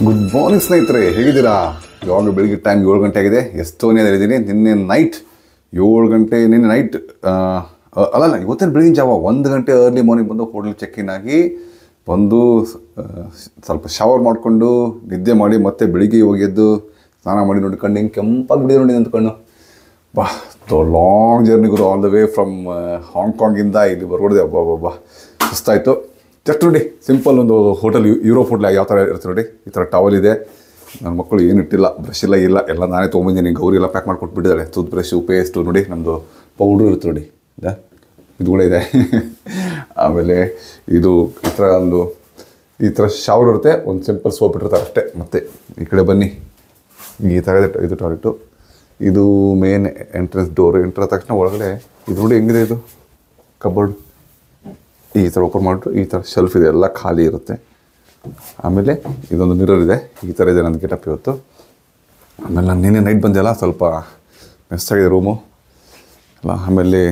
Good morning ಸ್ನೇಹಿತರೆ, ಹೇಗಿದ್ದೀರಾ? ಇವಾಗ ಬೆಳಿಗ್ಗೆ ಟೈಮ್ 7 ಗಂಟೆ ಆಗಿದೆ. ಎಸ್ತೋನಿಯಾದಲ್ಲಿದ್ದೀನಿ. ನಿನ್ನೆ ನೈಟ್ 7 ಗಂಟೆ, ನಿನ್ನೆ ನೈಟ್ ಅಲ್ಲ ಇವತ್ತಿನ ಬೆಳಗಿನ ಜಾವ 1 ಗಂಟೆ ಅರ್ಲಿ ಮಾರ್ನಿಂಗ್ ಬಂದು ಹೋಟೆಲ್ ಚೆಕ್ ಇನ್ ಆಗಿ ಬಂದು ಸ್ವಲ್ಪ ಶವರ್ ಮಾಡಿಕೊಂಡು ನಿದ್ದೆ ಮಾಡಿ ಮತ್ತೆ ಬೆಳಿಗ್ಗೆ ಹೋಗಿದ್ದು ಸ್ನಾನ ಮಾಡಿ ನೋಡಿ ಕಣ್ಣು ಹಿಂಗೆ ಕೆಂಪಾಗಿ ಬಿಡಿದೆ ನೋಡಿ ಅಂತ ಕಣ್ಣು. ಬಾ ಲಾಂಗ್ ಜರ್ನಿ ಗುರು, ಆಲ್ ದ ವೇ ಫ್ರಮ್ ಹಾಂಗ್ಕಾಂಗಿಂದ ಇಲ್ಲಿ ಬರ್ಬಿಡಿದೆ. ಅಬ್ಬಾ ಸುಸ್ತಾಯಿತು. ಜಸ್ಟ್ ನೋಡಿ ಸಿಂಪಲ್ ಒಂದು ಹೋಟೆಲ್, ಯುರೋಪ್ ಹೋಟ್ಲ್ ಯಾವ ಥರ ಇರುತ್ತೆ ನೋಡಿ. ಈ ಥರ ಟವಲ್ ಇದೆ. ನನ್ನ ಮಕ್ಕಳು ಏನು ಇಟ್ಟಿಲ್ಲ, ಬ್ರಷ್ ಎಲ್ಲ ನಾನೇ ತೊಗೊಂಬಂದಿನಿ. ಗೌರಿ ಎಲ್ಲ ಪ್ಯಾಕ್ ಮಾಡಿಕೊಟ್ಬಿಟ್ಟಿದ್ದಾಳೆ. ಟೂತ್ ಬ್ರಷು, ಪೇಸ್ಟು ನೋಡಿ, ನಮ್ಮದು ಪೌಡ್ರು ಇರುತ್ತೆ ನೋಡಿ, ಇದು ಕೂಡ ಇದೆ. ಆಮೇಲೆ ಇದು ಈ ಥರ ಶವರ್ ಇರುತ್ತೆ, ಒಂದು ಸಿಂಪಲ್ ಸೋಪ್ ಇಟ್ಟಿರ್ತಾರೆ ಅಷ್ಟೇ. ಮತ್ತು ಈ ಕಡೆ ಬನ್ನಿ, ಈ ಥರ ಇದೆ ಇದು ಟಾಯ್ಲೆಟು. ಇದು ಮೇನ್ ಎಂಟ್ರೆನ್ಸ್ ಡೋರು. ಎಂಟ್ರ ತಕ್ಷಣ ಒಳಗಡೆ ಇದು ನೋಡಿ ಹೆಂಗಿದೆ, ಇದು ಕಬೋರ್ಡ್ ಈ ಥರ ಓಪನ್ ಮಾಡಿಬಿಟ್ಟು ಈ ಥರ ಶೆಲ್ಫ್ ಇದೆ, ಎಲ್ಲ ಖಾಲಿ ಇರುತ್ತೆ. ಆಮೇಲೆ ಇದೊಂದು ಮಿರರ್ ಇದೆ. ಈ ಥರ ಇದೆ ನನ್ನ ಗೆಟಪ್ ಇವತ್ತು. ಆಮೇಲೆ ನಾನು ನಿನ್ನೆ ನೈಟ್ ಬಂದೆಲ್ಲ ಸ್ವಲ್ಪ ಮೆಸ್ಸಾಗಿದೆ ರೂಮು ಅಲ್ಲ. ಆಮೇಲೆ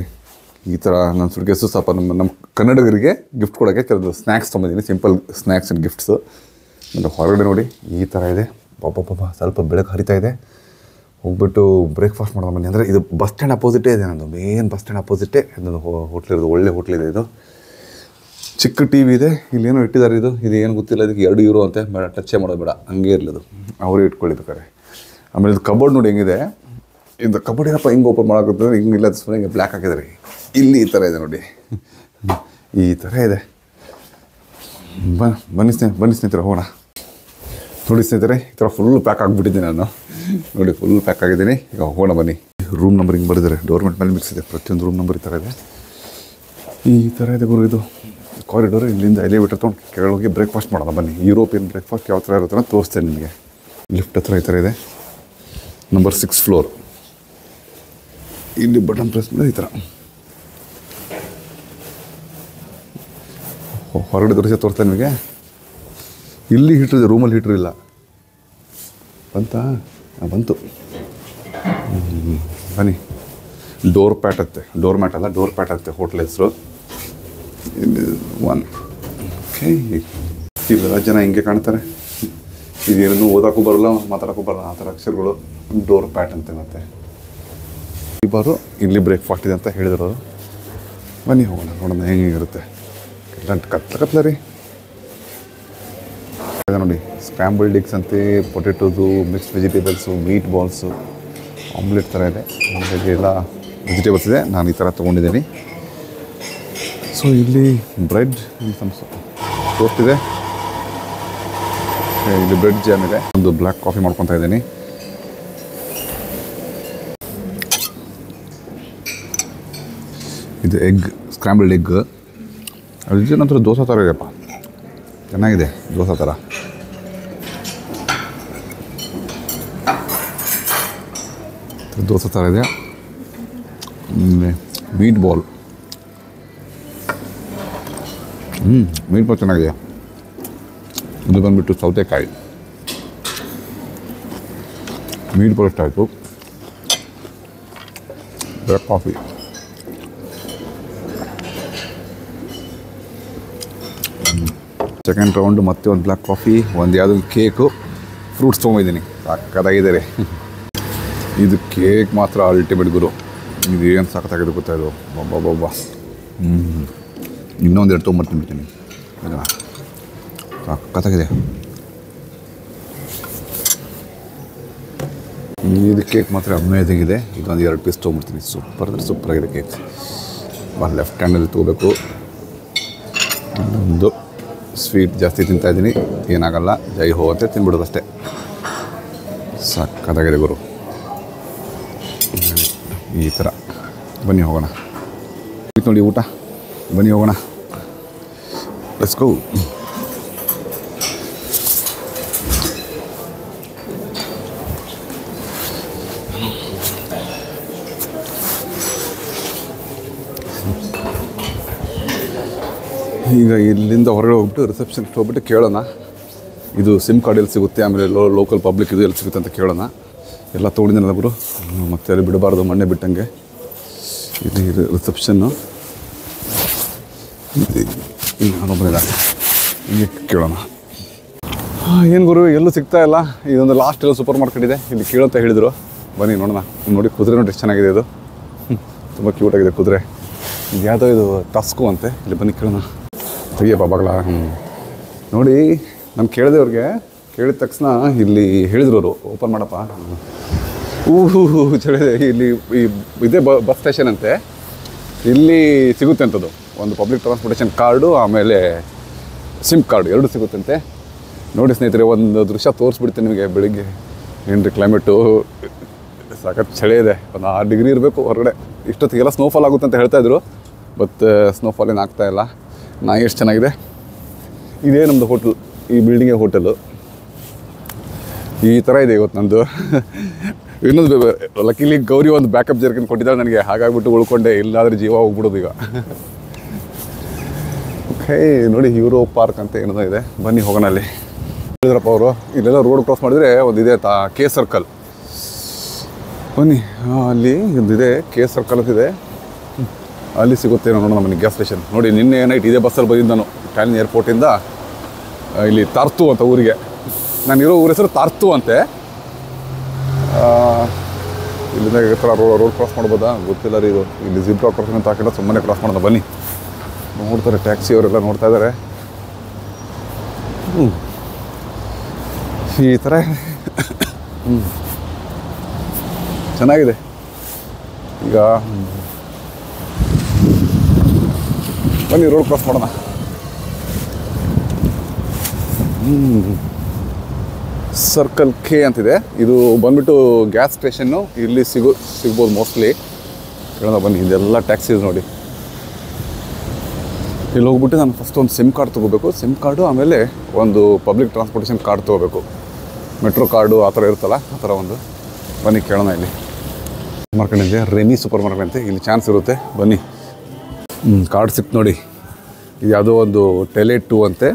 ಈ ಥರ ನನ್ನ ಸುಟ್ಕೇಸು ಸ್ವಲ್ಪ ನಮ್ಮ ಕನ್ನಡಿಗರಿಗೆ ಗಿಫ್ಟ್ ಕೊಡೋಕ್ಕೆ ಕೆಲವು ಸ್ನ್ಯಾಕ್ಸ್ ತೊಗೊಂಡಿದ್ದೀನಿ, ಸಿಂಪಲ್ ಸ್ನ್ಯಾಕ್ಸ್ ಆ್ಯಂಡ್ ಗಿಫ್ಟ್ಸು. ಮತ್ತು ಹೊರಗಡೆ ನೋಡಿ ಈ ಥರ ಇದೆ. ಪಾಪ ಸ್ವಲ್ಪ ಬೆಳಕು ಹರಿತಾ ಇದೆ. ಹೋಗ್ಬಿಟ್ಟು ಬ್ರೇಕ್ಫಾಸ್ಟ್ ಮಾಡೋದು ಬನ್ನಿ. ಅಂದರೆ ಇದು ಬಸ್ ಸ್ಟ್ಯಾಂಡ್ ಅಪೋಸಿಟೇ ಇದೆ, ನಂದು ಮೇನ್ ಬಸ್ ಸ್ಟ್ಯಾಂಡ್ ಅಪೋಸಿಟೇ ಇದೊಂದು ಹೋಟ್ಲ್ ಇರೋದು. ಒಳ್ಳೆ ಹೋಟ್ಲಿದೆ ಇದು. ಚಿಕ್ಕ ಟಿ ವಿ ಇದೆ. ಇಲ್ಲೇನೋ ಇಟ್ಟಿದ್ದಾರೆ. ಇದು ಏನು ಗೊತ್ತಿಲ್ಲ. ಇದಕ್ಕೆ €2 ಅಂತೆ. ಬೇಡ, ಟಚ್ಚೇ ಮಾಡೋದು ಬೇಡ, ಹಂಗೆ ಇರಲಿ ಅದು, ಅವರೇ ಇಟ್ಕೊಳ್ಳಿಬೇಕಾರೆ. ಆಮೇಲೆ ಇದು ಕಬೋರ್ಡ್ ನೋಡಿ ಹೆಂಗಿದೆ. ಇದು ಕಬೋರ್ಡ್ ಏನಪ್ಪ ಹಿಂಗೆ ಓಪನ್ ಮಾಡೋಕ್ಕೆ ಹಿಂಗಿಲ್ಲ, ಸುಮ್ಮನೆ ಹಿಂಗೆ ಬ್ಲ್ಯಾಕ್ ಹಾಕಿದ್ದಾರೆ. ಇಲ್ಲಿ ಈ ಥರ ಇದೆ ನೋಡಿ, ಈ ಥರ ಇದೆ. ಬನ್ನಿ ಸ್ನೇಹಿತರೆ ಹೋಗೋಣ. ನೋಡಿ ಸ್ನೇಹಿತರೆ, ಈ ಥರ ಫುಲ್ ಪ್ಯಾಕ್ ಆಗಿಬಿಟ್ಟಿದ್ದೀನಿ ನಾನು ನೋಡಿ, ಫುಲ್ ಪ್ಯಾಕ್ ಆಗಿದ್ದೀನಿ. ಈಗ ಹೋಗೋಣ ಬನ್ನಿ. ರೂಮ್ ನಂಬರ್ ಹಿಂಗೆ ಬರೆದಿದ್ದಾರೆ, ಡೋರ್ಮೆಂಟ್ ಮೇಲೆ ಮಿಕ್ಸ್ ಇದೆ. ಪ್ರತಿಯೊಂದು ರೂಮ್ ನಂಬರ್ ಈ ಥರ ಇದೆ. ಈ ಥರ ಇದೆ ಗುರು ಇದು ಕಾರಿಡೋರು. ಇಲ್ಲಿಂದ ಎಲಿವೇಟರ್ ತೊಗೊಂಡು ಕೆಳಗೆ ಬ್ರೇಕ್ಫಾಸ್ಟ್ ಮಾಡೋಣ ಬನ್ನಿ. ಯುರೋಪಿಯನ್ ಬ್ರೇಕ್ಫಾಸ್ಟ್ ಯಾವ ಥರ ಇರುತ್ತೆ ಅಂತ ತೋರಿಸ್ತೇನೆ ನಿಮಗೆ. ಲಿಫ್ಟ್ ಹತ್ರ ಈ ಥರ ಇದೆ, ನಂಬರ್ 6 ಫ್ಲೋರ್. ಇಲ್ಲಿ ಬಟನ್ ಪ್ರೆಸ್ ಮೇಲೆ ಈ ಥರ ಹೊರಗಡೆ ದೃಶ್ಯ ತೋರಿಸ್ತೇನೆ ನಿಮಗೆ. ಇಲ್ಲಿ ಹೀಟ್ರ್ ಇದೆ, ರೂಮಲ್ಲಿ ಹೀಟ್ರ್ ಇಲ್ಲ. ಬಂತು ಬನ್ನಿ. ಡೋರ್ ಮ್ಯಾಟ್ ಅತ್ತೆ ಹೋಟ್ಲ್ ಹೆಸರು. ಇಲ್ಲಿ 1 ಓಕೆ. ಇವೆಲ್ಲ ಜನ ಹಿಂಗೆ ಕಾಣ್ತಾರೆ. ಇದೇನೂ ಓದೋಕ್ಕೂ ಬರೋಲ್ಲ, ಮಾತಾಡೋಕ್ಕೂ ಬರೋಲ್ಲ, ಆ ಥರ ಅಕ್ಷರಗಳು. ಡೋರ್ ಪ್ಯಾಟ್ ಅಂತೆ. ಮತ್ತೆ ಇಬ್ಬರು ಇಲ್ಲಿ ಬ್ರೇಕ್ಫಾಸ್ಟ್ ಇದೆ ಅಂತ ಹೇಳಿದಿರೋರು. ಬನ್ನಿ ಹೋಗೋಣ, ನೋಡೋಣ ಹೆಂಗಿರುತ್ತೆ. ಕತ್ಲ ರೀ ನೋಡಿ. ಸ್ಕ್ರಾಂಬಲ್ಡ್ ಎಗ್ಸ್ ಅಂತೆ, ಪೊಟೆಟೋದು, mixed vegetables, meat balls, omelette ಥರ ಇದೆ. ಆಮೇಲೆ ಎಲ್ಲ ವೆಜಿಟೇಬಲ್ಸ್ ಇದೆ. ನಾನು ಈ ಥರ ತೊಗೊಂಡಿದ್ದೀನಿ. ಸೊ ಇಲ್ಲಿ ಬ್ರೆಡ್, ಟೋಸ್ಟ್ ಇದೆ. ಇಲ್ಲಿ ಬ್ರೆಡ್ ಜಾಮ್ ಇದೆ. ಒಂದು ಬ್ಲ್ಯಾಕ್ ಕಾಫಿ ಮಾಡ್ಕೊತಾ ಇದ್ದೀನಿ. ಇದು ಎಗ್, ಸ್ಕ್ರಾಂಬಲ್ಡ್ ಎಗ್. ಅದು ನಂತರ ದೋಸೆ ಥರ ಇದೆಯಪ್ಪ, ಚೆನ್ನಾಗಿದೆ ದೋಸೆ ಥರ. ಇದೆ. ಮೀಟ್ ಬಾಲ್, ಮೀಟ್ ಬಾಲ್ ಚೆನ್ನಾಗಿದೆ. ಇದು ಬಂದುಬಿಟ್ಟು ಸೌತೆಕಾಯಿ. ಮೀಟ್ ಬಾಲ್ ಇಷ್ಟಾಯಿತು. Black coffee. ಸೆಕೆಂಡ್ ರೌಂಡು ಮತ್ತೆ ಒಂದು ಬ್ಲ್ಯಾಕ್ ಕಾಫಿ, ಒಂದು ಯಾವುದೋ ಕೇಕು, ಫ್ರೂಟ್ಸ್ ತೊಗೊಂಡಿದ್ದೀನಿ. ಸಕ್ಕತ್ತಾಗಿದೆ ರೀ ಇದು. ಕೇಕ್ ಮಾತ್ರ ಅಲ್ಟಿಮೇಟ್ ಗುರು. ಇದು ಏನು ಸಖತ್ತಾಗಿದೆ ಗೊತ್ತಾ ಇದು. ಬಾಬಾ ಇನ್ನೊಂದು 2 ತೊಗೊಂಬರ್ತೀನಿ. ಸಖತ್ತಾಗಿದೆ ಇದು. ಕೇಕ್ ಮಾತ್ರ ಅಮೇಜಿಂಗ್ ಇದೆ. ಇದೊಂದು 2 ಪೀಸ್ ತೊಗೊಂಬಿಡ್ತೀನಿ. ಸೂಪರಾಗಿದೆ ಕೇಕ್. ಲೆಫ್ಟ್ ಹ್ಯಾಂಡಲ್ಲಿ ತೊಗೋಬೇಕು. ಒಂದು ಸ್ವೀಟ್ ಜಾಸ್ತಿ ತಿಂತಾಯಿದ್ದೀನಿ, ಏನಾಗಲ್ಲ, ಜೈ ಹೋಗುತ್ತೆ, ತಿನ್ಬಿಡೋದು ಅಷ್ಟೇ. ಸಕ್ಕತ್ತಾಗಿದೆ ಗುರು ಈ ಥರ. ಬನ್ನಿ ಹೋಗೋಣ. ನೋಡಿ ಊಟ, ಬನ್ನಿ ಹೋಗೋಣ. Let's go. ಈಗ ಇಲ್ಲಿಂದ ಹೊರಗಡೆ ಹೋಗ್ಬಿಟ್ಟು ರಿಸೆಪ್ಷನ್ಗೆ ಹೋಗ್ಬಿಟ್ಟು ಕೇಳೋಣ, ಇದು ಸಿಮ್ ಕಾರ್ಡ್ ಎಲ್ಲಿ ಸಿಗುತ್ತೆ, ಆಮೇಲೆ ಲೋಕಲ್ ಪಬ್ಲಿಕ್ ಇದು ಎಲ್ಲಿ ಸಿಗುತ್ತೆ ಅಂತ ಕೇಳೋಣ. ಎಲ್ಲ ತೊಗೊಂಡಿದ್ದೀನಲ್ಲ ಗುರು, ಮತ್ತೆ ಅಲ್ಲಿ ಬಿಡಬಾರ್ದು, ಮಣ್ಣೆ ಬಿಟ್ಟಂಗೆ. ಇಲ್ಲಿ ರಿಸೆಪ್ಷನ್ನು ಇನ್ನೊಬ್ಬರಿಲ್ಲ, ಹಿಂಗೆ ಕೇಳೋಣ. ಏನು ಗುರು ಎಲ್ಲೂ ಸಿಗ್ತಾ ಇಲ್ಲ. ಇದೊಂದು ಲಾಸ್ಟ್ ಎಲ್ಲ ಸೂಪರ್ ಮಾರ್ಕೆಟ್ ಇದೆ, ಇಲ್ಲಿ ಕೇಳಂತ ಹೇಳಿದರು. ಬನ್ನಿ ನೋಡೋಣ. ನೋಡಿ ಕುದುರೆ ನೋಡಿ ಎಷ್ಟು ಚೆನ್ನಾಗಿದೆ ಇದು, ತುಂಬ ಕ್ಯೂಟಾಗಿದೆ ಕುದುರೆ. ಇದು ಯಾವುದೋ ಇದು ಟಸ್ಕು ಅಂತೆ. ಇಲ್ಲಿ ಬನ್ನಿ ಕೇಳೋಣ. ತೆಗಿಯಪ್ಪ ಬಾಗಲ. ನೋಡಿ ನಾನು ಕೇಳಿದೆ ಅವ್ರಿಗೆ, ಕೇಳಿದ ತಕ್ಷಣ ಇಲ್ಲಿ ಹೇಳಿದ್ರು ಅವರು ಓಪನ್ ಮಾಡಪ್ಪ. ಚಳಿದೆ. ಇಲ್ಲಿ ಇದೇ ಬಸ್ ಸ್ಟೇಷನ್ ಅಂತೆ, ಇಲ್ಲಿ ಸಿಗುತ್ತೆ ಅಂಥದ್ದು ಒಂದು ಪಬ್ಲಿಕ್ ಟ್ರಾನ್ಸ್ಪೋರ್ಟೇಷನ್ ಕಾರ್ಡು, ಆಮೇಲೆ ಸಿಮ್ ಕಾರ್ಡು ಎರಡು ಸಿಗುತ್ತಂತೆ. ನೋಡಿ ಸ್ನೇಹಿತರೆ, ಒಂದು ದೃಶ್ಯ ತೋರಿಸ್ಬಿಡ್ತೀನಿ ನಿಮಗೆ. ಬೆಳಿಗ್ಗೆ ಏನು ರೀ ಕ್ಲೈಮೇಟು ಸಾಕಷ್ಟು ಚಳಿ ಇದೆ, ಒಂದು 6 ಡಿಗ್ರಿ ಇರಬೇಕು ಹೊರಗಡೆ. ಇಷ್ಟೊತ್ತಿಗೆಲ್ಲ ಸ್ನೋಫಾಲ್ ಆಗುತ್ತೆ ಅಂತ ಹೇಳ್ತಾಯಿದ್ರು, ಬಟ್ ಸ್ನೋಫಾಲ್ ಏನು ಆಗ್ತಾಯಿಲ್ಲ. ಎಷ್ಟು ಚೆನ್ನಾಗಿದೆ. ಇದೇ ನಮ್ಮದು ಹೋಟೆಲ್, ಈ ಬಿಲ್ಡಿಂಗೇ ಹೋಟೆಲು. ಈ ಥರ ಇದೆ ಇವತ್ತು ನಂದು. ಇನ್ನೊಂದು ಲಕ್ಕಿಲಿ ಗೌರಿ ಒಂದು ಬ್ಯಾಕಪ್ ಜರ್ಕಿನ್ ಕೊಟ್ಟಿದ್ದಾಳೆ ನನಗೆ, ಹಾಗಾಗ್ಬಿಟ್ಟು ಉಳ್ಕೊಂಡೆ, ಇಲ್ಲಾದರೆ ಜೀವ ಹೋಗ್ಬಿಡೋದು ಈಗ. ಓಕೆ ನೋಡಿ, ಯೂರೋ ಪಾರ್ಕ್ ಅಂತ ಏನೋ ಇದೆ, ಬನ್ನಿ ಹೋಗೋಣ. ಅಲ್ಲಿ ಹೇಳಿದ್ರಪ್ಪ ಅವರು, ಇಲ್ಲೆಲ್ಲ ರೋಡ್ ಕ್ರಾಸ್ ಮಾಡಿದ್ರೆ ಒಂದು ಇದೆ ಕೆ ಸರ್ಕಲ್. ಬನ್ನಿ, ಅಲ್ಲಿ ಒಂದಿದೆ ಕೆ ಸರ್ಕಲ್ ಅಂತಿದೆ, ಅಲ್ಲಿ ಸಿಗುತ್ತೆ ನೋಡೋಣ ನಮಗೆ ಗ್ಯಾಸ್ ಸ್ಟೇಷನ್. ನೋಡಿ ನಿನ್ನೆ ನೈಟ್ ಇದೇ ಬಸ್ಸಲ್ಲಿ ಬಂದಿದ್ದು ನಾನು ಟ್ಯಾಲಿನ್ ಏರ್ಪೋರ್ಟಿಂದ ಇಲ್ಲಿ ತಾರ್ತು ಅಂತ ಊರಿಗೆ. ನಾನಿರೋ ಊರ ಹೆಸರು ತಾರ್ತು ಅಂತೆ. ಇಲ್ಲಿಂದ ಈ ಥರ ರೋಡ್ ಕ್ರಾಸ್ ಮಾಡ್ಬೋದಾ ಗೊತ್ತಿಲ್ಲ ರೀ. ಇದು ಇಲ್ಲಿ ಜಿಬ್ರಾ ಕ್ರಾಸಿಂಗ್ ಅಂತ ಹಾಕಿದ್ರೆ ಸುಮ್ಮನೆ ಕ್ರಾಸ್ ಮಾಡೋಣ. ಬನ್ನಿ ನೋಡ್ತಾರೆ, ಟ್ಯಾಕ್ಸಿ ಅವರೆಲ್ಲ ನೋಡ್ತಾ ಇದ್ದಾರೆ. ಈ ಥರ ಚೆನ್ನಾಗಿದೆ. ಈಗ ಬನ್ನಿ ರೋಡ್ ಕ್ರಾಸ್ ಮಾಡೋಣ. ಸರ್ಕಲ್ ಕೆ ಅಂತಿದೆ. ಇದು ಬಂದ್ಬಿಟ್ಟು ಗ್ಯಾಸ್ ಸ್ಟೇಷನ್ನು, ಇಲ್ಲಿ ಸಿಗ್ಬೋದು ಮೋಸ್ಟ್ಲಿ. ಹೇಳೋಣ ಬನ್ನಿ. ಇದೆಲ್ಲ ಟ್ಯಾಕ್ಸಿ ನೋಡಿ. ಇಲ್ಲಿ ಹೋಗ್ಬಿಟ್ಟು ನಾನು ಫಸ್ಟ್ ಒಂದು ಸಿಮ್ ಕಾರ್ಡ್ ತೊಗೋಬೇಕು. ಸಿಮ್ ಕಾರ್ಡು, ಆಮೇಲೆ ಒಂದು ಪಬ್ಲಿಕ್ ಟ್ರಾನ್ಸ್ಪೋರ್ಟೇಷನ್ ಕಾರ್ಡ್ ತೊಗೋಬೇಕು. ಮೆಟ್ರೋ ಕಾರ್ಡು ಆ ಥರ ಇರುತ್ತಲ್ಲ, ಆ ಥರ ಒಂದು. ಬನ್ನಿ ಕೇಳೋಣ. ಇಲ್ಲಿ ಮಾರ್ಕೆಟ್ ಇದೆ, ರೆನಿ ಸೂಪರ್ ಮಾರ್ಕೆಟ್ ಅಂತೆ, ಇಲ್ಲಿ ಚಾನ್ಸ್ ಇರುತ್ತೆ. ಬನ್ನಿ. ಕಾರ್ಡ್ ಸಿಕ್ತು ನೋಡಿ. ಇದು ಯಾವುದೋ ಒಂದು ಟೆಲೆ2 ಅಂತೆ.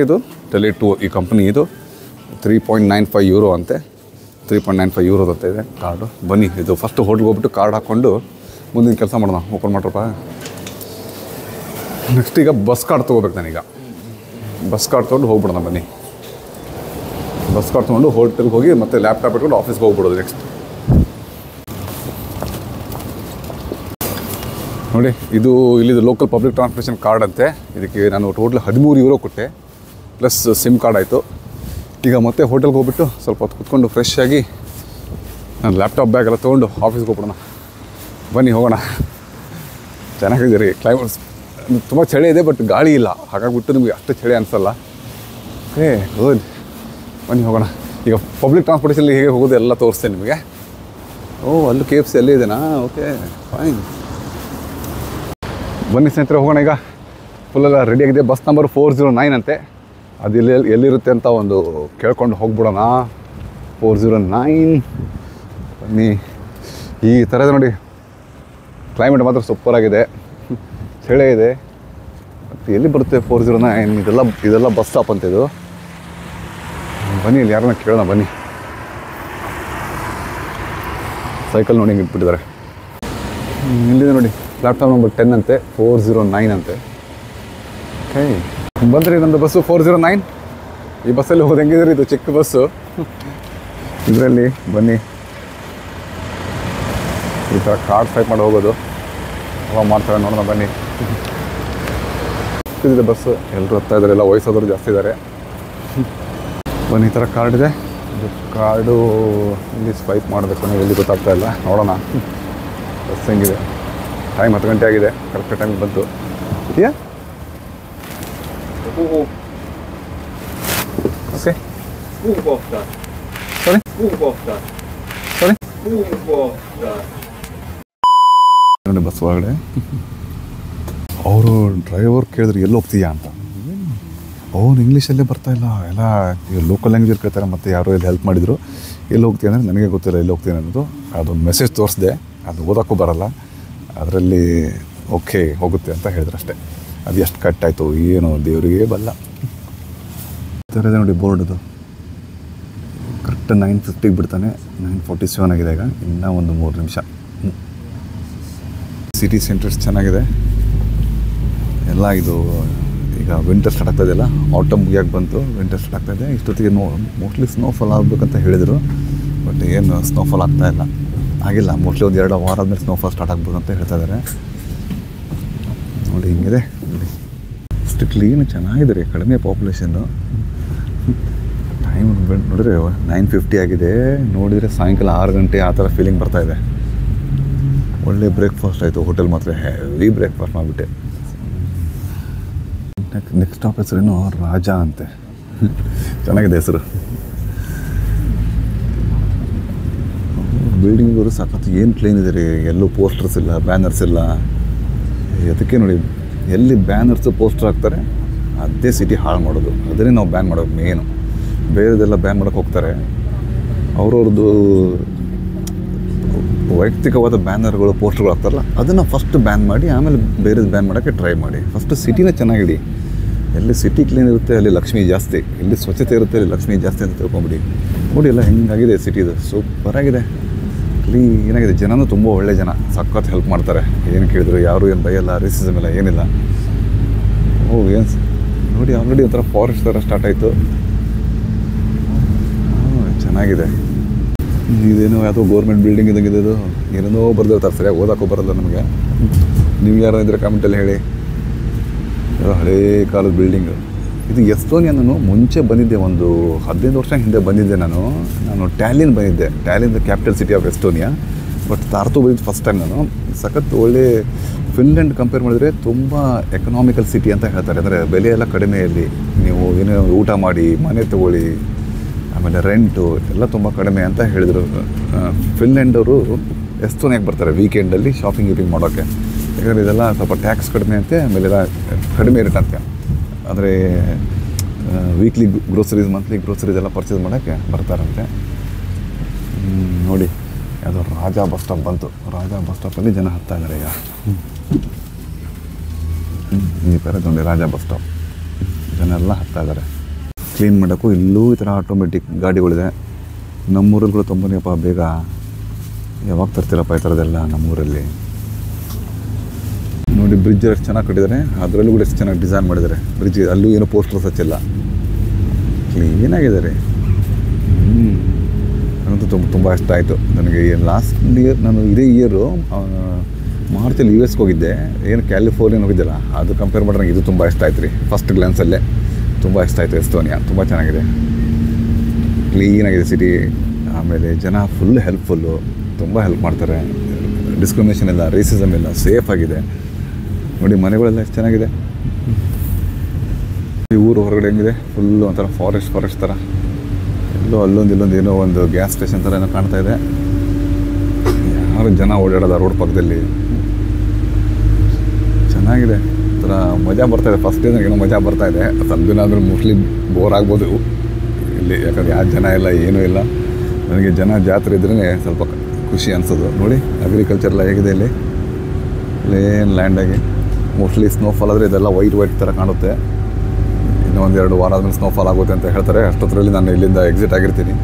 ಇದು ಟೆಲೆ2 ಈ ಕಂಪ್ನಿ. ಇದು 3.95 ಯೂರೋ ಅಂತೆ. 3.95 ಯೂರೋದಂತೆ ಇದೆ ಕಾರ್ಡು. ಬನ್ನಿ, ಇದು ಫಸ್ಟ್ ಹೋಟ್ಲ್ಗೆ ಹೋಗ್ಬಿಟ್ಟು ಕಾರ್ಡ್ ಹಾಕ್ಕೊಂಡು ಮುಂದಿನ ಕೆಲಸ ಮಾಡೋಣ. ಓಪನ್ ಮಾಡ್ರಪ್ಪ. ನೆಕ್ಸ್ಟ್ ಈಗ ಬಸ್ ಕಾರ್ಡ್ ತೊಗೋಬೇಕು ನಾನೀಗ. ಬಸ್ ಕಾರ್ಡ್ ತೊಗೊಂಡು ಹೋಗ್ಬಿಡೋಣ. ಬನ್ನಿ, ಬಸ್ ಕಾರ್ಡ್ ತೊಗೊಂಡು ಹೋಟೆಲ್ಗೆ ಹೋಗಿ ಮತ್ತೆ ಲ್ಯಾಪ್ಟಾಪ್ ಇಟ್ಕೊಂಡು ಆಫೀಸ್ಗೆ ಹೋಗ್ಬಿಡೋದು ನೆಕ್ಸ್ಟ್. ನೋಡಿ, ಇದು ಇಲ್ಲಿದು ಲೋಕಲ್ ಪಬ್ಲಿಕ್ ಟ್ರಾನ್ಸ್ಪೋರ್ಟೇಷನ್ ಕಾರ್ಡ್ ಅಂತೆ. ಇದಕ್ಕೆ ನಾನು ಟೋಟಲ್ 13 ಯೂರೋ ಕೊಟ್ಟೆ, ಪ್ಲಸ್ ಸಿಮ್ ಕಾರ್ಡ್ ಆಯಿತು. ಈಗ ಮತ್ತೆ ಹೋಟೆಲ್ಗೆ ಹೋಗ್ಬಿಟ್ಟು ಸ್ವಲ್ಪ ಹೊತ್ತು ಕುತ್ಕೊಂಡು ಫ್ರೆಶ್ ಆಗಿ ನಾನು ಲ್ಯಾಪ್ಟಾಪ್ ಬ್ಯಾಗ್ ಎಲ್ಲ ತೊಗೊಂಡು ಆಫೀಸ್ಗೆ ಹೋಗ್ಬಿಡೋಣ. ಬನ್ನಿ ಹೋಗೋಣ. ಚೆನ್ನಾಗಿದೆ ರೀ ಕ್ಲೈಮೇಟ್ಸ್. ತುಂಬ ಚಳಿ ಇದೆ, ಬಟ್ ಗಾಳಿ ಇಲ್ಲ, ಹಾಗಾಗಿಬಿಟ್ಟು ನಿಮಗೆ ಅಷ್ಟು ಚಳಿ ಅನಿಸಲ್ಲ. Okay good. ಬನ್ನಿ ಹೋಗೋಣ. ಈಗ ಪಬ್ಲಿಕ್ ಟ್ರಾನ್ಸ್ಪೋರ್ಟೇಷನ್ಲಿ ಹೇಗೆ ಹೋಗೋದು ಎಲ್ಲ ತೋರಿಸ್ತೇನೆ ನಿಮಗೆ. ಅಲ್ಲೂ KFC ಅಲ್ಲೇ ಇದೆನಾ? Okay fine. ಬನ್ನಿ ಸ್ನೇಹಿತರೆ ಹೋಗೋಣ. ಈಗ ಫುಲ್ಲೆಲ್ಲ ರೆಡಿಯಾಗಿದೆ. ಬಸ್ ನಂಬರ್ 409 ಅಂತೆ. ಅದು ಎಲ್ಲಿರುತ್ತೆ ಅಂತ ಒಂದು ಕೇಳ್ಕೊಂಡು ಹೋಗ್ಬಿಡೋಣ. 409. ಬನ್ನಿ. ಈ ಥರ ಇದೆ ನೋಡಿ, ಕ್ಲೈಮೇಟ್ ಮಾತ್ರ ಸೂಪರಾಗಿದೆ, ಚಳಿ ಇದೆ. ಮತ್ತು ಎಲ್ಲಿ ಬರುತ್ತೆ 409? ಇದೆಲ್ಲ ಬಸ್ ಸ್ಟಾಪ್ ಅಂತ ಇದು. ಬನ್ನಿ, ಇಲ್ಲಿ ಯಾರನ್ನ ಕೇಳೋಣ. ಬನ್ನಿ. ಸೈಕಲ್ ನೋಡಿ ಹಿಂಗೆ ಇಟ್ಬಿಟ್ಟಿದ್ದಾರೆ. ಇಲ್ಲಿದೆ ನೋಡಿ, ಪ್ಲಾಟ್ಫಾರ್ಮ್ ನಂಬರ್ 10 ಅಂತೆ, 409 ಅಂತೆ. ಓಕೆ ಬಂದ್ರಿ ನಮ್ಮದು ಬಸ್ಸು 409. ಈ ಬಸ್ಸಲ್ಲಿ ಹೋಗೋದು ಹೆಂಗಿದ್ರೆ, ಇದು ಚಿಕ್ಕ ಬಸ್ಸು. ಇದರಲ್ಲಿ ಬನ್ನಿ, ಈ ಥರ ಕಾರ್ಡ್ ಸ್ವೈಪ್ ಮಾಡಿ ಹೋಗೋದು. ಅವಾಗ ಮಾಡ್ತಾರೆ ನೋಡೋಣ. ಬನ್ನಿ. ಇದೆ ಬಸ್ಸು, ಎಲ್ಲರೂ ಹತ್ತಾ ಇದ್ದಾರೆ, ಎಲ್ಲ ವಯಸ್ಸಾದವರು ಜಾಸ್ತಿ ಇದ್ದಾರೆ. ಬನ್ನಿ, ಈ ಥರ ಕಾರ್ಡ್ ಇದೆ. ಇದು ಕಾರ್ಡು ಇಲ್ಲಿ ಸ್ವೈಪ್ ಮಾಡಬೇಕು, ಎಲ್ಲಿ ಗೊತ್ತಾಗ್ತಾ ಇಲ್ಲ. ನೋಡೋಣ ಬಸ್ ಹೆಂಗಿದೆ. ಟೈಮ್ 10 ಗಂಟೆ ಆಗಿದೆ, ಕರೆಕ್ಟ್ ಟೈಮಿಗೆ ಬಂತು. ಇದೆಯಾ? ಓಕೆ ನೋಡಿ ಬಸ್ ಒಳಗಡೆ ಅವರು ಡ್ರೈವರ್ ಕೇಳಿದ್ರು ಎಲ್ಲಿ ಹೋಗ್ತೀಯಾ ಅಂತ. ಅವ್ರು ಇಂಗ್ಲೀಷಲ್ಲೇ ಬರ್ತಾಯಿಲ್ಲ, ಎಲ್ಲ ಲೋಕಲ್ ಲ್ಯಾಂಗ್ವೇಜ್ ಕೇಳ್ತಾರೆ. ಮತ್ತು ಯಾರೋ ಇಲ್ಲಿ ಹೆಲ್ಪ್ ಮಾಡಿದರು. ಎಲ್ಲಿ ಹೋಗ್ತೀನಿ ಅಂದರೆ ನನಗೆ ಗೊತ್ತಿಲ್ಲ ಎಲ್ಲಿ ಹೋಗ್ತೀನಿ ಅನ್ನೋದು. ಅದೊಂದು ಮೆಸೇಜ್ ತೋರಿಸಿದೆ, ಅದು ಓದೋಕ್ಕೂ ಬರೋಲ್ಲ. ಅದರಲ್ಲಿ ಓಕೆ ಹೋಗುತ್ತೆ ಅಂತ ಹೇಳಿದ್ರು ಅಷ್ಟೇ. ಅದು ಎಷ್ಟು ಕಟ್ಟಾಯಿತು ಏನೋ ದೇವರಿಗೆ ಬಲ್ಲ. ಈ ಥರ ಇದೆ ನೋಡಿ ಬೋರ್ಡದು. ಕರೆಕ್ಟ್ 9:50 ಬಿಡ್ತಾನೆ. 9:47 ಆಗಿದೆ ಈಗ. ಇನ್ನೂ ಒಂದು 3 ನಿಮಿಷ. ಸಿಟಿ ಸೆಂಟರ್ಸ್ ಚೆನ್ನಾಗಿದೆ ಎಲ್ಲ. ಇದು ಈಗ ವಿಂಟರ್ ಸ್ಟಾರ್ಟ್ ಆಗ್ತಾಯಿದೆಯಲ್ಲ, ಆಟಮ್ ಮುಗಿಯೋಕೆ ಬಂತು, ವಿಂಟರ್ ಸ್ಟಾರ್ಟ್ ಆಗ್ತಾಯಿದೆ. ಇಷ್ಟೊತ್ತಿಗೆ ಮೋಸ್ಟ್ಲಿ ಸ್ನೋಫಾಲ್ ಆಗಬೇಕಂತ ಹೇಳಿದರು, ಬಟ್ ಏನು ಸ್ನೋಫಾಲ್ ಆಗ್ತಾಯಿಲ್ಲ, ಆಗಿಲ್ಲ. ಮೋಸ್ಟ್ಲಿ ಒಂದು 2 ವಾರ ಆದಮೇಲೆ ಸ್ನೋಫಾಲ್ ಸ್ಟಾರ್ಟ್ ಆಗ್ಬೋದು ಅಂತ ಹೇಳ್ತಾ ಇದ್ದಾರೆ. ನೋಡಿ ಹಿಂಗಿದೆ, ಅಷ್ಟು ಕ್ಲೀನ್ ಚೆನ್ನಾಗಿದೆ ರೀ, ಕಡಿಮೆ ಪಾಪ್ಯುಲೇಷನ್ನು. ಟೈಮ್ ನೋಡಿದ್ರೆ 9:50 ಆಗಿದೆ. ನೋಡಿದರೆ ಸಾಯಂಕಾಲ 6 ಗಂಟೆ ಆ ಥರ ಫೀಲಿಂಗ್ ಬರ್ತಾಯಿದೆ. ಒಳ್ಳೆ ಬ್ರೇಕ್ಫಾಸ್ಟ್ ಆಯಿತು, ಹೋಟೆಲ್ ಮಾತ್ರ ಹೆವಿ ಬ್ರೇಕ್ಫಾಸ್ಟ್ ಮಾಡಿಬಿಟ್ಟೆ. ನೆಕ್ಸ್ಟ್ ಸ್ಟಾಪ್ ಹೆಸರೇನು ರಾಜ ಅಂತೆ, ಚೆನ್ನಾಗಿದೆ ಹೆಸರು. ಬಿಲ್ಡಿಂಗ್ಗಳು ಸಖತ್ ಏನು ಕ್ಲೀನ್ ಇದೆ ರೀ, ಎಲ್ಲೂ ಪೋಸ್ಟರ್ಸ್ ಇಲ್ಲ, ಬ್ಯಾನರ್ಸ್ ಇಲ್ಲ. ಅದಕ್ಕೆ ನೋಡಿ, ಎಲ್ಲಿ ಬ್ಯಾನರ್ಸು ಪೋಸ್ಟರ್ ಹಾಕ್ತಾರೆ ಅದೇ ಸಿಟಿ ಹಾಳು ಮಾಡೋದು, ಅದನ್ನೇ ನಾವು ಬ್ಯಾನ್ ಮಾಡೋದು ಮೇನು. ಬೇರೆದೆಲ್ಲ ಬ್ಯಾನ್ ಮಾಡೋಕ್ಕೆ ಹೋಗ್ತಾರೆ, ಅವ್ರವ್ರದ್ದು ವೈಯಕ್ತಿಕವಾದ ಬ್ಯಾನರ್ಗಳು ಪೋಸ್ಟರ್ಗಳು ಹಾಕ್ತಾರಲ್ಲ ಅದನ್ನು ಫಸ್ಟ್ ಬ್ಯಾನ್ ಮಾಡಿ ಆಮೇಲೆ ಬೇರೆದು ಬ್ಯಾನ್ ಮಾಡೋಕ್ಕೆ ಟ್ರೈ ಮಾಡಿ. ಫಸ್ಟು ಸಿಟಿನೇ ಚೆನ್ನಾಗಿಡಿ. ಎಲ್ಲಿ ಸಿಟಿ ಕ್ಲೀನ್ ಇರುತ್ತೆ ಅಲ್ಲಿ ಲಕ್ಷ್ಮಿ ಜಾಸ್ತಿ, ಎಲ್ಲಿ ಸ್ವಚ್ಛತೆ ಇರುತ್ತೆ ಅಲ್ಲಿ ಲಕ್ಷ್ಮಿ ಜಾಸ್ತಿ ಅಂತ ತಿಳ್ಕೊಂಬಿಡಿ. ನೋಡಿ ಎಲ್ಲ ಹೆಂಗಾಗಿದೆ ಸಿಟಿದು, ಸೂಪರಾಗಿದೆ, ಕ್ಲೀನಾಗಿದೆ. ಜನನೂ ತುಂಬ ಒಳ್ಳೆ ಜನ, ಸಖತ್ ಹೆಲ್ಪ್ ಮಾಡ್ತಾರೆ. ಏನು ಕೇಳಿದ್ರು ಯಾರು ಏನು ಬೈಯಲ್ಲ, ರೇಸಿಸಮ್ ಇಲ್ಲ, ಏನಿಲ್ಲ. ಏನು ನೋಡಿ, ಆಲ್ರೆಡಿ ಒಂಥರ ಫಾರೆಸ್ಟ್ ಥರ ಸ್ಟಾರ್ಟ್ ಆಯಿತು. ಚೆನ್ನಾಗಿದೆ. ಇದೇನೋ ಯಾವುದೋ ಗೌರ್ಮೆಂಟ್ ಬಿಲ್ಡಿಂಗ್ ಇದ್ದಂಗೆ ಇದು, ಏನೇನೋ ಬರ್ದಿರ್ತಾರೆ, ಸರಿಯಾಗಿ ಓದೋಕ್ಕೂ ಬರೋಲ್ಲ ನಮಗೆ. ನೀವು ಯಾರು ಇದ್ರೆ ಕಾಮೆಂಟಲ್ಲಿ ಹೇಳಿ. ಹಳೇ ಕಾಲದ ಬಿಲ್ಡಿಂಗು ಇದು. ಎಸ್ತೋನಿಯಾ ನಾನು ಮುಂಚೆ ಬಂದಿದ್ದೆ, ಒಂದು 15 ವರ್ಷ ಹಿಂದೆ ಬಂದಿದ್ದೆ. ನಾನು ಟ್ಯಾಲಿನ್ ಬಂದಿದ್ದೆ, Tallinn the capital city of Estonia. But Tartu ಬಂದಿದ್ದು ಫಸ್ಟ್ ಟೈಮ್ ನಾನು. ಸಖತ್ ಒಳ್ಳೆ, ಫಿನ್ಲ್ಯಾಂಡ್ ಕಂಪೇರ್ ಮಾಡಿದ್ರೆ ತುಂಬ ಎಕನಾಮಿಕಲ್ ಸಿಟಿ ಅಂತ ಹೇಳ್ತಾರೆ. ಅಂದರೆ ಬೆಲೆ ಎಲ್ಲ ಕಡಿಮೆಯಲ್ಲಿ, ನೀವು ಏನೋ ಊಟ ಮಾಡಿ, ಮನೆ ತೊಗೊಳ್ಳಿ, ಆಮೇಲೆ ರೆಂಟು ಎಲ್ಲ ತುಂಬ ಕಡಿಮೆ ಅಂತ ಹೇಳಿದರು. ಫಿನ್ಲ್ಯಾಂಡವರು ಎಸ್ತೋನಿಯಾಗೆ ಬರ್ತಾರೆ ವೀಕೆಂಡಲ್ಲಿ ಶಾಪಿಂಗ್ ಮಾಡೋಕ್ಕೆ. ಯಾಕಂದರೆ ಇದೆಲ್ಲ ಸ್ವಲ್ಪ ಟ್ಯಾಕ್ಸ್ ಕಡಿಮೆ ಅಂತೆ, ಆಮೇಲೆ ಕಡಿಮೆ ರೇಟ್ ಅಂತೆ. ಅಂದರೆ ವೀಕ್ಲಿ ಗ್ರೋಸರೀಸ್, ಮಂತ್ಲಿ ಗ್ರೋಸರೀಸ್ ಎಲ್ಲ ಪರ್ಚೇಸ್ ಮಾಡೋಕ್ಕೆ ಬರ್ತಾರಂತೆ. ನೋಡಿ ಯಾವುದೋ ರಾಜ ಬಸ್ ಸ್ಟಾಪ್ ಬಂತು. ರಾಜ ಬಸ್ ಸ್ಟಾಪಲ್ಲಿ ಜನ ಹತ್ತಾ ಇದ್ದಾರೆ ಈಗ. ಈ ಥರ ನೋಡಿ ರಾಜ ಬಸ್ ಸ್ಟಾಪ್, ಜನ ಎಲ್ಲ ಹತ್ತಾ ಇದ್ದಾರೆ. ಕ್ಲೀನ್ ಮಾಡೋಕ್ಕೂ ಇಲ್ಲೂ ಈ ಥರ ಆಟೋಮೆಟಿಕ್ ಗಾಡಿಗಳಿದೆ. ನಮ್ಮೂರಲ್ಲೂ ತುಂಬನೇಪ್ಪ, ಬೇಗ ಯಾವಾಗ ತರ್ತೀರಪ್ಪ ಈ ಥರದ್ದೆಲ್ಲ ನಮ್ಮೂರಲ್ಲಿ. ನೋಡಿ ಬ್ರಿಡ್ಜ್ ಎಷ್ಟು ಚೆನ್ನಾಗಿ ಕಟ್ಟಿದ್ದಾರೆ, ಅದರಲ್ಲೂ ಕೂಡ ಎಷ್ಟು ಚೆನ್ನಾಗಿ ಡಿಸೈನ್ ಮಾಡಿದ್ದಾರೆ ಬ್ರಿಡ್ಜ್. ಅಲ್ಲೂ ಏನೋ ಪೋಸ್ಟರ್ಸ್ ಹಚ್ಚಿಲ್ಲ, ಕ್ಲೀನಾಗಿದೆ ರೀ. ನನಗಂತೂ ತುಂಬ ಇಷ್ಟ ಆಯಿತು. ನನಗೆ ಲಾಸ್ಟ್ ಇಯರ್, ನಾನು ಇದೇ ಇಯರು ಮಾರ್ಚಲ್ಲಿ US ಹೋಗಿದ್ದೆ, ಏನು ಕ್ಯಾಲಿಫೋರ್ನಿಯಾ ಹೋಗಿದ್ದೆಲ್ಲ, ಅದು ಕಂಪೇರ್ ಮಾಡಿದ್ರೆ ನನಗೆ ಇದು ತುಂಬ ಇಷ್ಟ ಆಯ್ತು ರೀ. ಫಸ್ಟ್ ಗ್ಲಾನ್ಸಲ್ಲೇ ತುಂಬ ಇಷ್ಟ ಆಯಿತು. ಎಸ್ತೋನಿಯಾ ತುಂಬ ಚೆನ್ನಾಗಿದೆ, ಕ್ಲೀನಾಗಿದೆ ಸಿಟಿ. ಆಮೇಲೆ ಜನ ಫುಲ್ ಹೆಲ್ಪ್ಫುಲ್ಲು, ತುಂಬ ಹೆಲ್ಪ್ ಮಾಡ್ತಾರೆ. ಡಿಸ್ಕ್ರಿಮಿನೇಷನ್ ಇಲ್ಲ, ರೇಸಿಸಮ್ ಇಲ್ಲ, ಸೇಫ್ ಆಗಿದೆ. ನೋಡಿ ಮನೆಗಳೆಲ್ಲ ಎಷ್ಟು ಚೆನ್ನಾಗಿದೆ. ಈ ಊರು ಹೊರಗಡೆ ಹೆಂಗಿದೆ, ಫುಲ್ಲು ಒಂಥರ ಫಾರೆಸ್ಟ್ ಥರ. ಎಲ್ಲೋ ಇಲ್ಲೊಂದು ಏನೋ ಒಂದು ಗ್ಯಾಸ್ ಸ್ಟೇಷನ್ ಥರ ಏನೋ ಕಾಣ್ತಾ ಇದೆ. ಯಾರು ಜನ ಓಡಾಡೋದ ರೋಡ್ ಪಕ್ಕದಲ್ಲಿ, ಚೆನ್ನಾಗಿದೆ. ಒಂಥರ ಮಜಾ ಬರ್ತಾಯಿದೆ. ಫಸ್ಟ್ ಡೇ ನನಗೇನೋ ಮಜಾ ಬರ್ತಾಯಿದೆ. ಸ್ವಲ್ಪ ದಿನ ಆದರೂ ಮೋಸ್ಟ್ಲಿ ಬೋರ್ ಆಗ್ಬೋದು ಇಲ್ಲಿ, ಯಾಕಂದರೆ ಯಾವ ಜನ ಇಲ್ಲ, ಏನೂ ಇಲ್ಲ. ನನಗೆ ಜನ ಜಾತ್ರೆ ಇದ್ರೇ ಸ್ವಲ್ಪ ಖುಷಿ ಅನಿಸೋದು. ನೋಡಿ ಅಗ್ರಿಕಲ್ಚರ್ ಎಲ್ಲ ಹೇಗಿದೆ ಇಲ್ಲಿ, ಪ್ಲೇನ್ ಲ್ಯಾಂಡಾಗಿ. ಮೋಸ್ಟ್ಲಿ ಸ್ನೋಫಾಲ್ ಆದರೆ ಇದೆಲ್ಲ ವೈಟ್ ಥರ ಕಾಣುತ್ತೆ. ಇನ್ನೂ 1-2 ವಾರ ಆದಮೇಲೆ ಸ್ನೋಫಾಲ್ ಆಗುತ್ತೆ ಅಂತ ಹೇಳ್ತಾರೆ. ಅಷ್ಟೊತ್ತರಲ್ಲಿ ನಾನು ಇಲ್ಲಿಂದ ಎಕ್ಸಿಟ್ ಆಗಿರ್ತೀನಿ.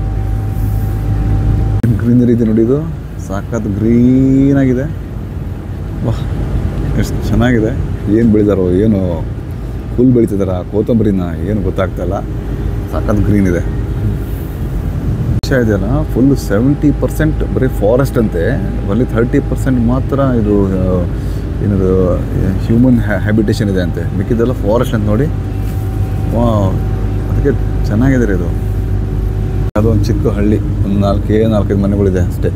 ಗ್ರೀನರಿ ಇದೆ ನೋಡಿ, ಇದು ಸಾಕಾದ ಗ್ರೀನಾಗಿದೆ. ವಾಹ್ ಎಷ್ಟು ಚೆನ್ನಾಗಿದೆ. ಏನು ಬೆಳೆದಾರೋ ಏನು, ಹುಲ್ ಬೆಳೀತಿದಾರ, ಕೊತ್ತಂಬರಿನ, ಏನು ಗೊತ್ತಾಗ್ತಾಯಿಲ್ಲ. ಸಾಕಾದ ಗ್ರೀನ್ ಇದೆ. ವಿಷಯ ಇದೆಯಲ್ಲ, ಫುಲ್ 70% ಬರೀ ಫಾರೆಸ್ಟ್ ಅಂತೆ, ಬರೀ 30% ಮಾತ್ರ ಇದು ಏನದು ಹ್ಯೂಮನ್ ಹ್ಯಾಬಿಟೇಷನ್ ಇದೆ ಅಂತೆ. ಮಿಕ್ಕಿದ್ದೆಲ್ಲ ಫಾರೆಸ್ಟ್ ಅಂತ ನೋಡಿ. ಅದಕ್ಕೆ ಚೆನ್ನಾಗಿದೆ ರೀ ಇದು. ಅದೊಂದು ಚಿಕ್ಕ ಹಳ್ಳಿ, ಒಂದು 4-5 ಮನೆಗಳಿದೆ ಅಷ್ಟೇ.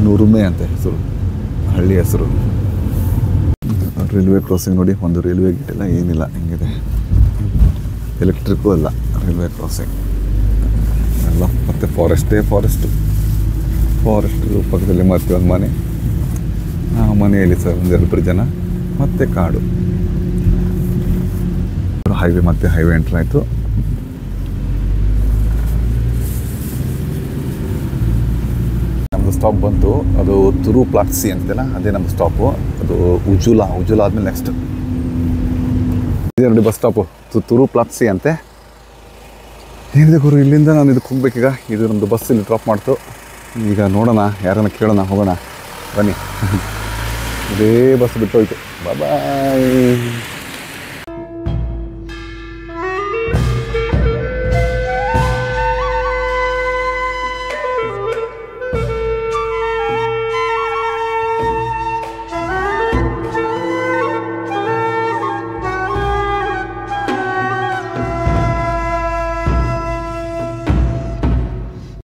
ನುರುಮೆ ಅಂತ ಹೆಸರು, ಹಳ್ಳಿ ಹೆಸರು. ರೈಲ್ವೆ ಕ್ರಾಸಿಂಗ್ ನೋಡಿ, ಒಂದು ರೈಲ್ವೆ ಗೇಟ್ ಇಲ್ಲ, ಏನಿಲ್ಲ, ಹಿಂಗಿದೆ. ಎಲೆಕ್ಟ್ರಿಕ್ಕು ಅಲ್ಲ, ರೈಲ್ವೆ ಕ್ರಾಸಿಂಗ್ ಎಲ್ಲ. ಮತ್ತು ಫಾರೆಸ್ಟು ಪಕ್ಕದಲ್ಲಿ ಮತ್ತೆ ಒಂದು ಮನೆ, ಆ ಮನೆಯಲ್ಲಿ ಸರ್ 1-2 ಜನ, ಮತ್ತು ಕಾಡು. ಹೈವೇ, ಮತ್ತೆ ಹೈವೇ ಎಂಟ್ರ್ ಆಯಿತು. ನಮ್ಮದು ಸ್ಟಾಪ್ ಬಂತು, ಅದು ತುರು ಪ್ಲಾಟ್ಸಿ ಅಂತಿದೆಯಲ್ಲ, ಅದೇ ನಮ್ಮ ಸ್ಟಾಪು. ಅದು ಉಜುಲಾ ಆದಮೇಲೆ ನೆಕ್ಸ್ಟ್ ಇದೇ ನೋಡಿ ಬಸ್ ಸ್ಟಾಪು, ತುರು ಪ್ಲಾಟ್ಸಿ ಅಂತೆ. ಏನಿದೆ ಗುರು, ಇಲ್ಲಿಂದ ನಾನು ಇದಕ್ಕೆ ಹೋಗ್ಬೇಕೀಗ. ಇದು ನಮ್ಮದು ಬಸ್ ಇಲ್ಲಿ ಡ್ರಾಪ್ ಮಾಡ್ತು. ಈಗ ನೋಡೋಣ, ಯಾರನ್ನ ಕೇಳೋಣ, ಹೋಗೋಣ ಬನ್ನಿ. ಇದೇ ಬಸ್ ಬಿಟ್ಟು ಹೋಯ್ತು. ಬಾಯ್.